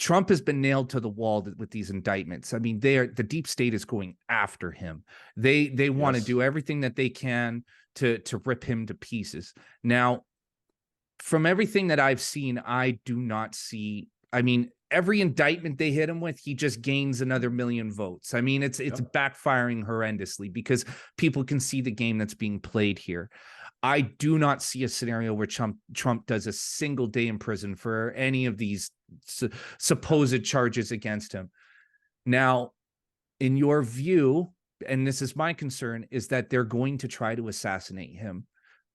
Trump has been nailed to the wall with these indictments. I mean, the deep state is going after him. They want to do everything that they can to rip him to pieces. Now, from everything that I've seen, I do not see, I mean, every indictment they hit him with, he just gains another million votes. I mean, it's backfiring horrendously because people can see the game that's being played here. I do not see a scenario where Trump does a single day in prison for any of these supposed charges against him. Now, in your view, and this is my concern, is that they're going to try to assassinate him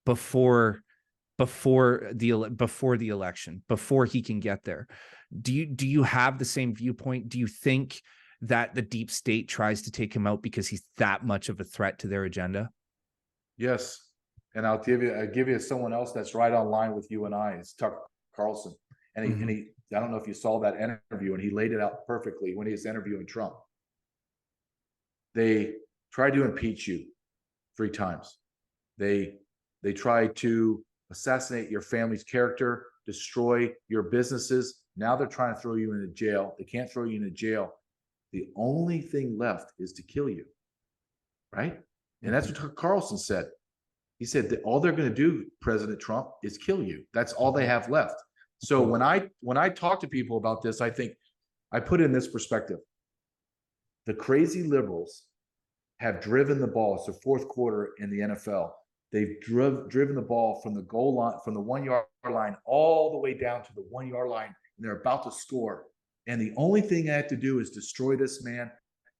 before the election, before he can get there. Do you have the same viewpoint? Do you think that the deep state tries to take him out because he's that much of a threat to their agenda? Yes. And I'll give you someone else that's right on line with you and I. It's Tucker Carlson. And he I don't know if you saw that interview, and he laid it out perfectly when he was interviewing Trump. They tried to impeach you 3 times. They tried to assassinate your family's character, destroy your businesses. Now they're trying to throw you into jail. They can't throw you into jail. The only thing left is to kill you, right? And that's what Tucker Carlson said. He said that all they're going to do, President Trump, is kill you. That's all they have left. So when I talk to people about this, I think I put it in this perspective. The crazy liberals have driven the ball. It's the 4th quarter in the NFL. They've driven the ball from the goal line, from the 1 yard line, all the way down to the 1 yard line, and they're about to score. And the only thing I have to do is destroy this man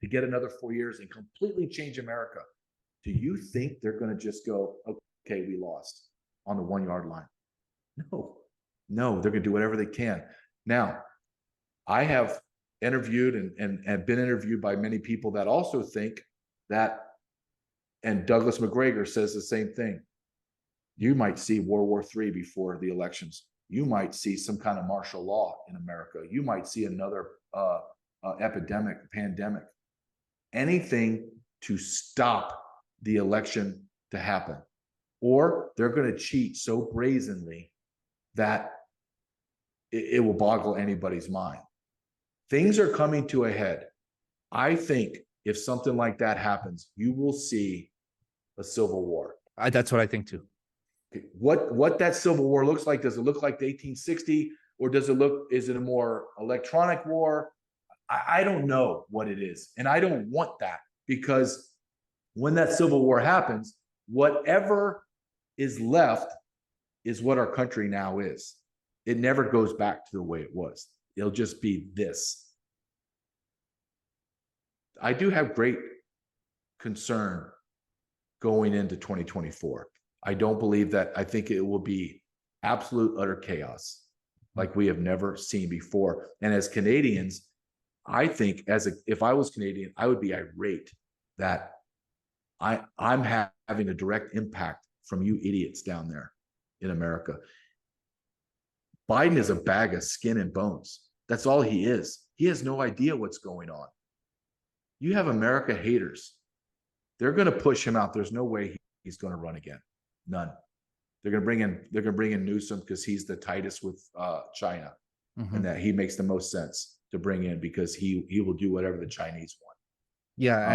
to get another 4 years and completely change America. Do you think they're going to just go, okay, we lost on the 1 yard line? No, they're going to do whatever they can. Now, I have interviewed and been interviewed by many people that also think that, and Douglas McGregor says the same thing. You might see World War III before the elections. You might see some kind of martial law in America. You might see another epidemic, pandemic, anything to stop the election to happen. Or they're going to cheat so brazenly that it will boggle anybody's mind. Things are coming to a head. I think if something like that happens, you will see a civil war. That's what I think too. What that civil war looks like, does it look like the 1860, or is it a more electronic war? I don't know what it is. And I don't want that, because when that civil war happens, whatever is left is what our country now is. It never goes back to the way it was. It'll just be this. I do have great concern going into 2024. I don't believe that. I think it will be absolute utter chaos like we have never seen before. And as Canadians, I think if I was Canadian, I would be irate that I'm having a direct impact from you idiots down there in America. Biden is a bag of skin and bones. That's all he is. He has no idea what's going on. You have America haters. They're going to push him out. There's no way he's going to run again. None. They're going to bring in Newsom because he's the tightest with China, and that he makes the most sense to bring in, because he will do whatever the Chinese want. Yeah,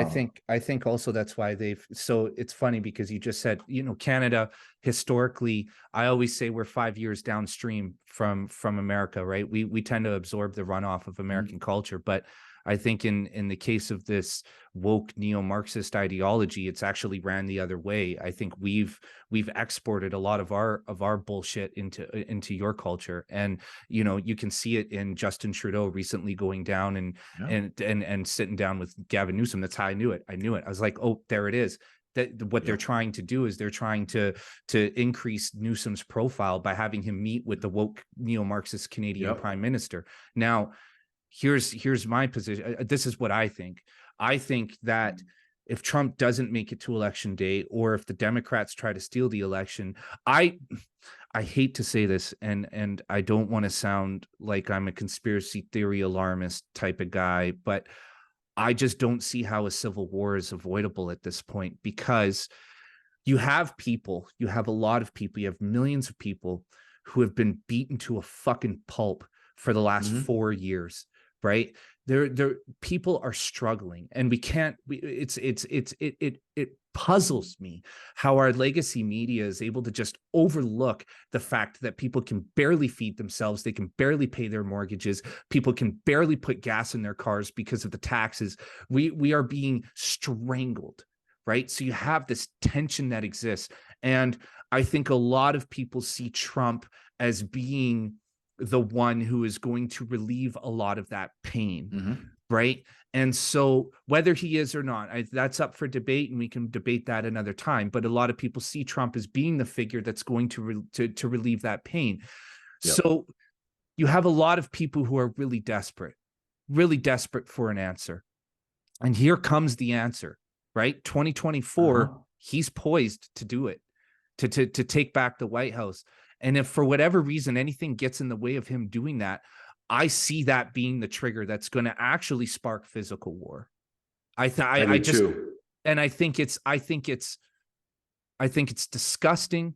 I think also that's why so it's funny because you just said, Canada historically, I always say we're 5 years downstream from America, right? We tend to absorb the runoff of American culture, but I think in the case of this woke neo-Marxist ideology, it's actually ran the other way. I think we've exported a lot of our bullshit into your culture, and you can see it in Justin Trudeau recently going down and sitting down with Gavin Newsom. That's how I knew it. I was like, oh, there it is. That what they're trying to do is they're trying to increase Newsom's profile by having him meet with the woke neo-Marxist Canadian Prime Minister. Now, here's my position. This is what I think. I think that if Trump doesn't make it to election day, or if the Democrats try to steal the election, I hate to say this, and I don't want to sound like I'm a conspiracy theory alarmist type of guy, but I just don't see how a civil war is avoidable at this point, because you have a lot of people, you have millions of people who have been beaten to a fucking pulp for the last Mhm. 4 years, right? People are struggling, and it puzzles me how our legacy media is able to just overlook the fact that people can barely feed themselves, they can barely pay their mortgages, people can barely put gas in their cars because of the taxes. We are being strangled, right? So you have this tension that exists, and I think a lot of people see Trump as being the one who is going to relieve a lot of that pain, Mhm. right? And so whether he is or not, that's up for debate, and we can debate that another time. But a lot of people see Trump as being the figure that's going to relieve that pain. Yep. So you have a lot of people who are really desperate for an answer. And here comes the answer, right? 2024, Uh-huh. he's poised to do it, to take back the White House. And if for whatever reason anything gets in the way of him doing that, I see that being the trigger that's going to actually spark physical war. I I do just, too. and I think it's disgusting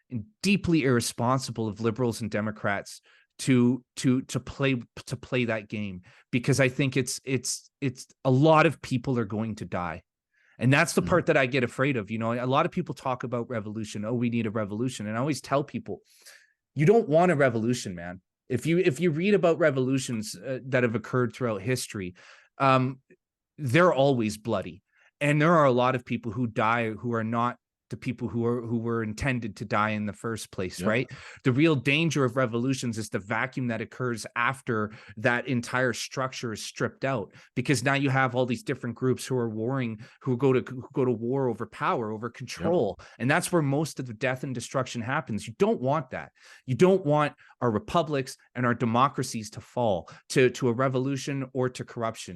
and deeply irresponsible of liberals and Democrats to play that game, because I think it's a lot of people are going to die. And that's the part Mhm. that I get afraid of. You know, a lot of people talk about revolution. Oh, we need a revolution. And I always tell people, you don't want a revolution, man. If you read about revolutions that have occurred throughout history, um, they're always bloody, and there are a lot of people who die who are not the people who were intended to die in the first place, Yep. right? The real danger of revolutions is the vacuum that occurs after that entire structure is stripped out, because now you have all these different groups who are warring, who go to war over power, over Yep. control, and that's where most of the death and destruction happens. You don't want that. You don't want our republics and our democracies to fall to a revolution or to corruption.